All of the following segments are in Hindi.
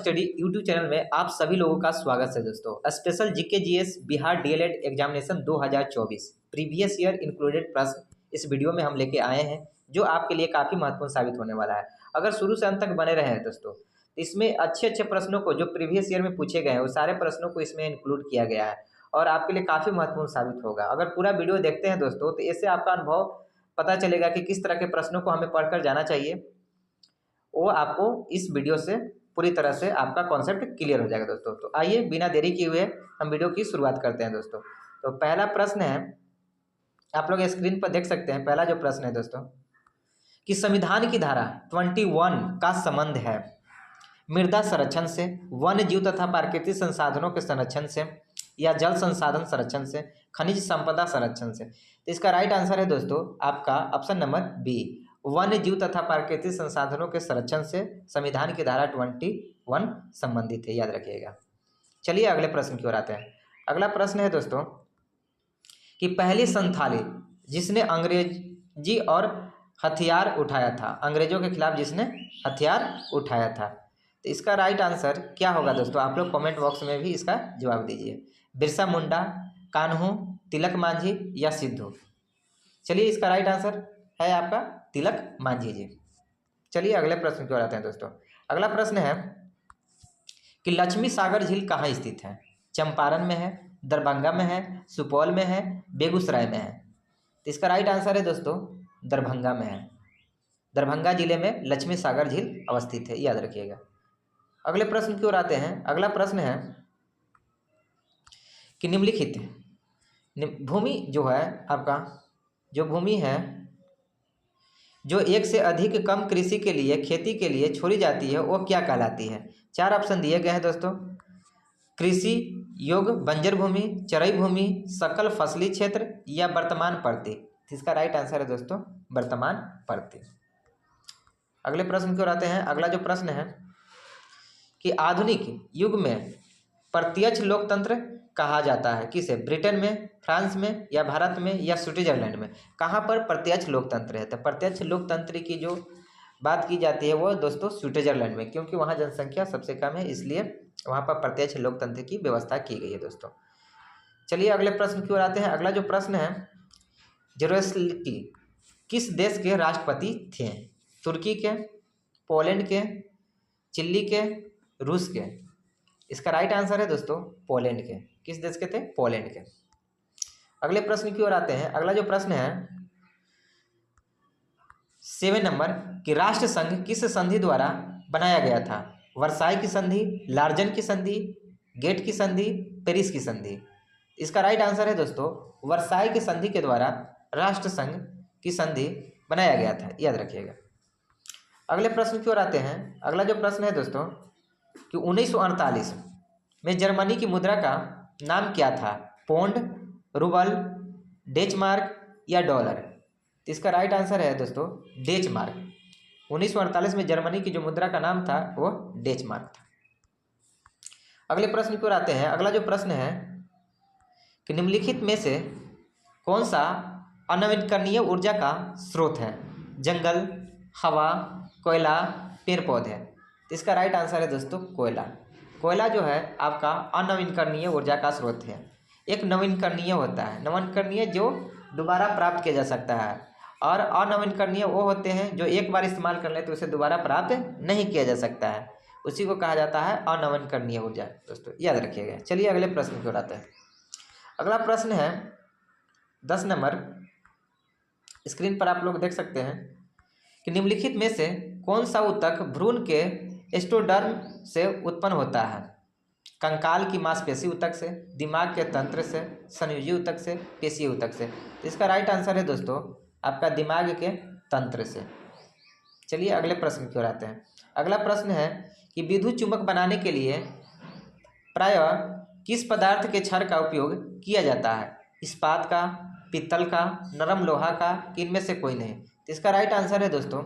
स्टडी यूट्यूब चैनल में आप सभी लोगों का स्वागत है दोस्तों। Special GK GS Bihar DElEd examination 2024 previous year included प्रश्न इस वीडियो में हम लेके आए हैं, जो आपके लिए काफ़ी महत्वपूर्ण साबित होने वाला है। अगर शुरू से अंत तक बने रहे हैं दोस्तों, तो इसमें अच्छे अच्छे प्रश्नों को जो प्रीवियस ईयर में पूछे गए हैं वो सारे प्रश्नों को इसमें इंक्लूड किया गया है और आपके लिए काफ़ी महत्वपूर्ण साबित होगा। अगर पूरा वीडियो देखते हैं दोस्तों, तो इससे आपका अनुभव पता चलेगा कि किस तरह के प्रश्नों को हमें पढ़कर जाना चाहिए। वो आपको इस वीडियो से पूरी तरह से आपका कॉन्सेप्ट क्लियर हो जाएगा दोस्तों। तो आइए बिना देरी किए हुए हम वीडियो की शुरुआत करते हैं दोस्तों। तो पहला प्रश्न है, आप लोग स्क्रीन पर देख सकते हैं। पहला जो प्रश्न है दोस्तों कि संविधान की धारा 21 का संबंध है मृदा संरक्षण से, वन्य जीव तथा प्राकृतिक संसाधनों के संरक्षण से, या जल संसाधन संरक्षण से, खनिज संपदा संरक्षण से। तो इसका राइट आंसर है दोस्तों आपका ऑप्शन नंबर बी, वन्य जीव तथा प्राकृतिक संसाधनों के संरक्षण से संविधान की धारा 21 संबंधित है, याद रखिएगा। चलिए अगले प्रश्न की ओर आते हैं। अगला प्रश्न है दोस्तों कि पहली संथाली जिसने अंग्रेजी और हथियार उठाया था, अंग्रेजों के खिलाफ जिसने हथियार उठाया था, तो इसका राइट आंसर क्या होगा दोस्तों? आप लोग कमेंट बॉक्स में भी इसका जवाब दीजिए। बिरसा मुंडा, कान्हू, तिलक मांझी या सिद्धू। चलिए इसका राइट आंसर है आपका तिलक मांझी जी। चलिए अगले प्रश्न की ओर आते हैं दोस्तों। अगला प्रश्न है कि लक्ष्मी सागर झील कहाँ स्थित है? चंपारण में है, दरभंगा में है, सुपौल में है, बेगूसराय में है। तो इसका राइट आंसर है दोस्तों दरभंगा में है। दरभंगा जिले में लक्ष्मी सागर झील अवस्थित है, याद रखिएगा। अगले प्रश्न की ओर आते हैं। अगला प्रश्न है कि निम्नलिखित भूमि जो है आपका, जो भूमि है जो एक से अधिक कम कृषि के लिए, खेती के लिए छोड़ी जाती है, वो क्या कहलाती है? चार ऑप्शन दिए गए हैं दोस्तों। कृषि योग्य बंजर भूमि, चराई भूमि, सकल फसली क्षेत्र या वर्तमान परती। इसका राइट आंसर है दोस्तों वर्तमान परती। अगले प्रश्न की ओर आते हैं। अगला जो प्रश्न है कि आधुनिक युग में प्रत्यक्ष लोकतंत्र कहा जाता है किसे? ब्रिटेन में, फ्रांस में, या भारत में, या स्विट्जरलैंड में। कहाँ पर प्रत्यक्ष लोकतंत्र है? तो प्रत्यक्ष लोकतंत्र की जो बात की जाती है वो दोस्तों स्विट्जरलैंड में, क्योंकि वहाँ जनसंख्या सबसे कम है, इसलिए वहाँ पर प्रत्यक्ष लोकतंत्र की व्यवस्था की गई है दोस्तों। चलिए अगले प्रश्न की ओर आते हैं। अगला जो प्रश्न है, जेरूसलम किस देश के राष्ट्रपति थे? तुर्की के, पोलैंड के, चिली के, रूस के। इसका राइट आंसर है दोस्तों पोलैंड के। किस देश के थे? पोलैंड के। अगले प्रश्न की ओर आते हैं। अगला जो प्रश्न है 7 नंबर कि राष्ट्र संघ किस संधि द्वारा बनाया गया था? वर्साई की संधि, लार्जन की संधि, गेट की संधि, पेरिस की संधि। इसका राइट आंसर है दोस्तों वर्साई की संधि के द्वारा राष्ट्र संघ की संधि बनाया गया था, याद रखिएगा। अगले प्रश्न की ओर आते हैं। अगला जो प्रश्न है दोस्तों कि 1948 में जर्मनी की मुद्रा का नाम क्या था? पौंड, रूबल, डेचमार्क या डॉलर। तो इसका राइट आंसर है दोस्तों डेचमार्क। 1948 में जर्मनी की जो मुद्रा का नाम था वो डेचमार्क था। अगले प्रश्न की ओर आते हैं। अगला जो प्रश्न है कि निम्नलिखित में से कौन सा अनवीकरणीय ऊर्जा का स्रोत है? जंगल, हवा, कोयला, पेड़ पौधे। तो इसका राइट आंसर है दोस्तों कोयला। कोयला जो है आपका अनवीकरणीय ऊर्जा का स्रोत है। एक नवीकरणीय होता है, नवीकरणीय जो दोबारा प्राप्त किया जा सकता है, और अनवीकरणीय वो होते हैं जो एक बार इस्तेमाल कर ले तो उसे दोबारा प्राप्त नहीं किया जा सकता है, उसी को कहा जाता है अनवीकरणीय ऊर्जा दोस्तों, याद रखिएगा। चलिए अगले प्रश्न की ओर आते हैं। अगला प्रश्न है 10 नंबर, स्क्रीन पर आप लोग देख सकते हैं कि निम्नलिखित में से कौन सा ऊतक भ्रूण के एस्ट्रोडर्म से उत्पन्न होता है? कंकाल की मांसपेशी ऊतक से, दिमाग के तंत्र से, संयोजी ऊतक से, पेशीय ऊतक से। तो इसका राइट आंसर है दोस्तों आपका दिमाग के तंत्र से। चलिए अगले प्रश्न की ओर आते हैं। अगला प्रश्न है कि विद्युत चुंबक बनाने के लिए प्रायः किस पदार्थ के क्षार का उपयोग किया जाता है? इस्पात का, पीतल का, नरम लोहा का, इनमें से कोई नहीं। तो इसका राइट आंसर है दोस्तों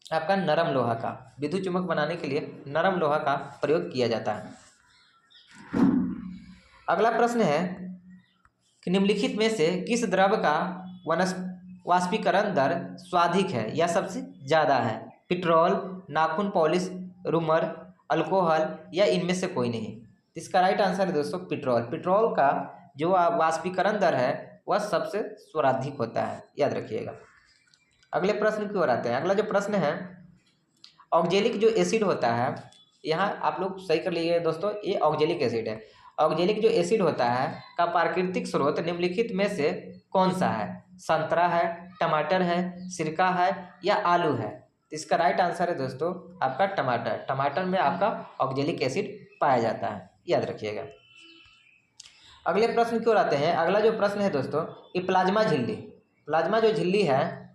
आपका नरम लोहा का। विद्युत चुंबक बनाने के लिए नरम लोहा का प्रयोग किया जाता है। अगला प्रश्न है कि निम्नलिखित में से किस द्रव का वाष्पीकरण दर स्वाधिक है या सबसे ज़्यादा है? पेट्रोल, नाखून पॉलिश, रूमर, अल्कोहल या इनमें से कोई नहीं। इसका राइट आंसर है दोस्तों पेट्रोल। पेट्रोल का जो वाष्पीकरण दर है वह सबसे सर्वाधिक होता है, याद रखिएगा। अगले प्रश्न की ओर आते हैं। अगला जो प्रश्न है, ऑक्जेलिक जो एसिड होता है, यहाँ आप लोग सही कर लीजिए दोस्तों, ये ऑक्जेलिक एसिड है। ऑक्जेलिक जो एसिड होता है का प्राकृतिक स्रोत निम्नलिखित में से कौन सा है? संतरा है, टमाटर है, सिरका है या आलू है? तो इसका राइट आंसर है दोस्तों आपका टमाटर। टमाटर में आपका ऑक्जेलिक एसिड पाया जाता है, याद रखिएगा। अगले प्रश्न की ओर आते हैं। अगला जो प्रश्न है दोस्तों, ये प्लाज्मा झिल्ली। प्लाज्मा जो झिल्ली है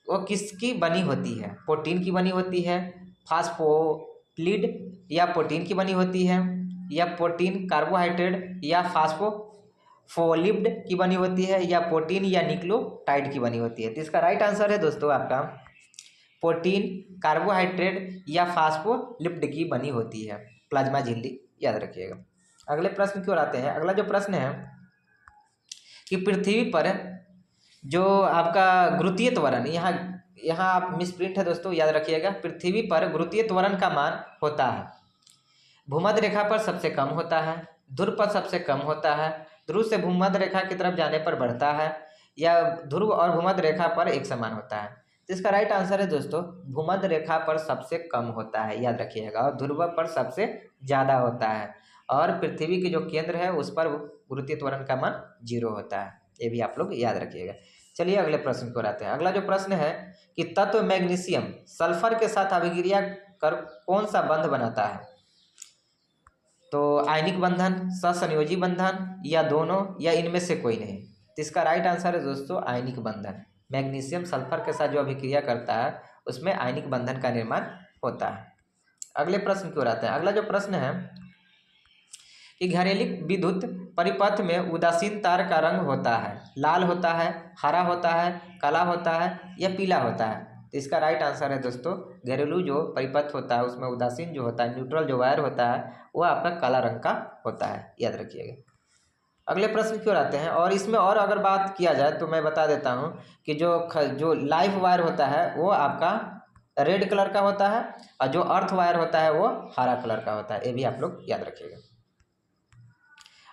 वो किसकी बनी होती है? प्रोटीन की बनी होती है, फास्फोलिपिड या प्रोटीन की बनी होती है, या प्रोटीन कार्बोहाइड्रेट या फास्फोलिपिड की बनी होती है, या प्रोटीन या न्यूक्लियोटाइड की बनी होती है? तो इसका राइट आंसर है दोस्तों आपका प्रोटीन, कार्बोहाइड्रेट या फास्फोलिपिड की बनी होती है प्लाज्मा झिल्ली, याद रखिएगा। अगले प्रश्न की ओर आते हैं। अगला जो प्रश्न है कि पृथ्वी पर जो आपका गुरुत्वीय त्वरण, यहाँ आप मिसप्रिंट है दोस्तों, याद रखिएगा। पृथ्वी पर गुरुत्वीय त्वरण का मान होता है, भूमध्य रेखा पर सबसे कम होता है, ध्रुव पर सबसे कम होता है, ध्रुव से भूमध्य रेखा की तरफ जाने पर बढ़ता है, या ध्रुव और भूमध्य रेखा पर एक समान होता है? तो इसका राइट आंसर है दोस्तों भूमध्य रेखा पर सबसे कम होता है, याद रखिएगा, और ध्रुव पर सबसे ज़्यादा होता है, और पृथ्वी के जो केंद्र है उस पर गुरुत्वीय त्वरण का मान 0 होता है। ये भी आप लोग याद रखिएगा। चलिए अगले प्रश्न को आते हैं। अगला जो प्रश्न है कि तत्व मैग्नीशियम सल्फर के साथ अभिक्रिया कर कौन सा बंध बनाता है? तो आयनिक बंधन, सहसंयोजी बंधन, या दोनों, या इनमें से कोई नहीं? तो इसका राइट आंसर है दोस्तों आयनिक बंधन। मैग्नीशियम सल्फर के साथ जो अभिक्रिया करता है उसमें आयनिक बंधन का निर्माण होता है। अगले प्रश्न की ओर आते हैं। अगला जो प्रश्न है कि घरेलू विद्युत परिपथ में उदासीन तार का रंग होता है, लाल होता है, हरा होता है, काला होता है या पीला होता है? तो इसका राइट आंसर है दोस्तों घरेलू जो परिपथ होता है उसमें उदासीन जो होता है, न्यूट्रल जो वायर होता है वो आपका काला रंग का होता है, याद रखिएगा। अगले प्रश्न की ओर आते हैं। और इसमें और अगर बात किया जाए तो मैं बता देता हूँ कि जो लाइफ वायर होता है वो आपका रेड कलर का होता है, और जो अर्थ वायर होता है वो हरा कलर का होता है। ये भी आप लोग याद रखिएगा।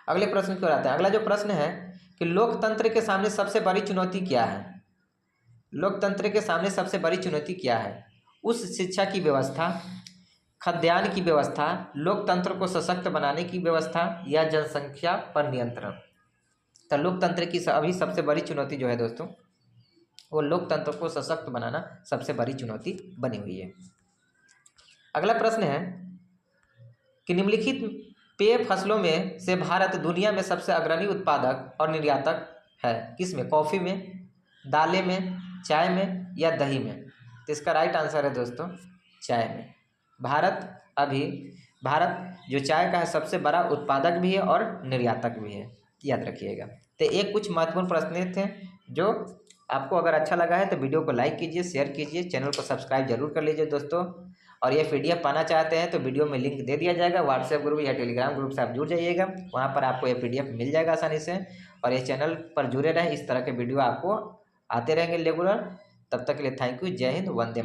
अगले प्रश्न की ओर आते हैं। अगला जो प्रश्न है कि लोकतंत्र के सामने सबसे बड़ी चुनौती क्या है? लोकतंत्र के सामने सबसे बड़ी चुनौती क्या है? उच्च शिक्षा की व्यवस्था, खाद्यान्न की व्यवस्था, लोकतंत्र को सशक्त बनाने की व्यवस्था, या जनसंख्या पर नियंत्रण? तो लोकतंत्र की अभी सबसे बड़ी चुनौती जो है दोस्तों वो लोकतंत्र को सशक्त बनाना सबसे बड़ी चुनौती बनी हुई है। अगला प्रश्न है कि निम्नलिखित पेय फसलों में से भारत दुनिया में सबसे अग्रणी उत्पादक और निर्यातक है किसमें? कॉफ़ी में, दालें में, चाय में या दही में? तो इसका राइट आंसर है दोस्तों चाय में। भारत जो चाय का है सबसे बड़ा उत्पादक भी है और निर्यातक भी है, याद रखिएगा। तो एक कुछ महत्वपूर्ण प्रश्न थे जो आपको अगर अच्छा लगा है तो वीडियो को लाइक कीजिए, शेयर कीजिए, चैनल को सब्सक्राइब जरूर कर लीजिए दोस्तों। और ये PDF पाना चाहते हैं तो वीडियो में लिंक दे दिया जाएगा, व्हाट्सएप ग्रुप या टेलीग्राम ग्रुप से आप जुड़ जाइएगा, वहाँ पर आपको ये PDF मिल जाएगा आसानी से। और ये चैनल पर जुड़े रहें, इस तरह के वीडियो आपको आते रहेंगे रेगुलर। तब तक के लिए थैंक यू। जय हिंद, वंदे।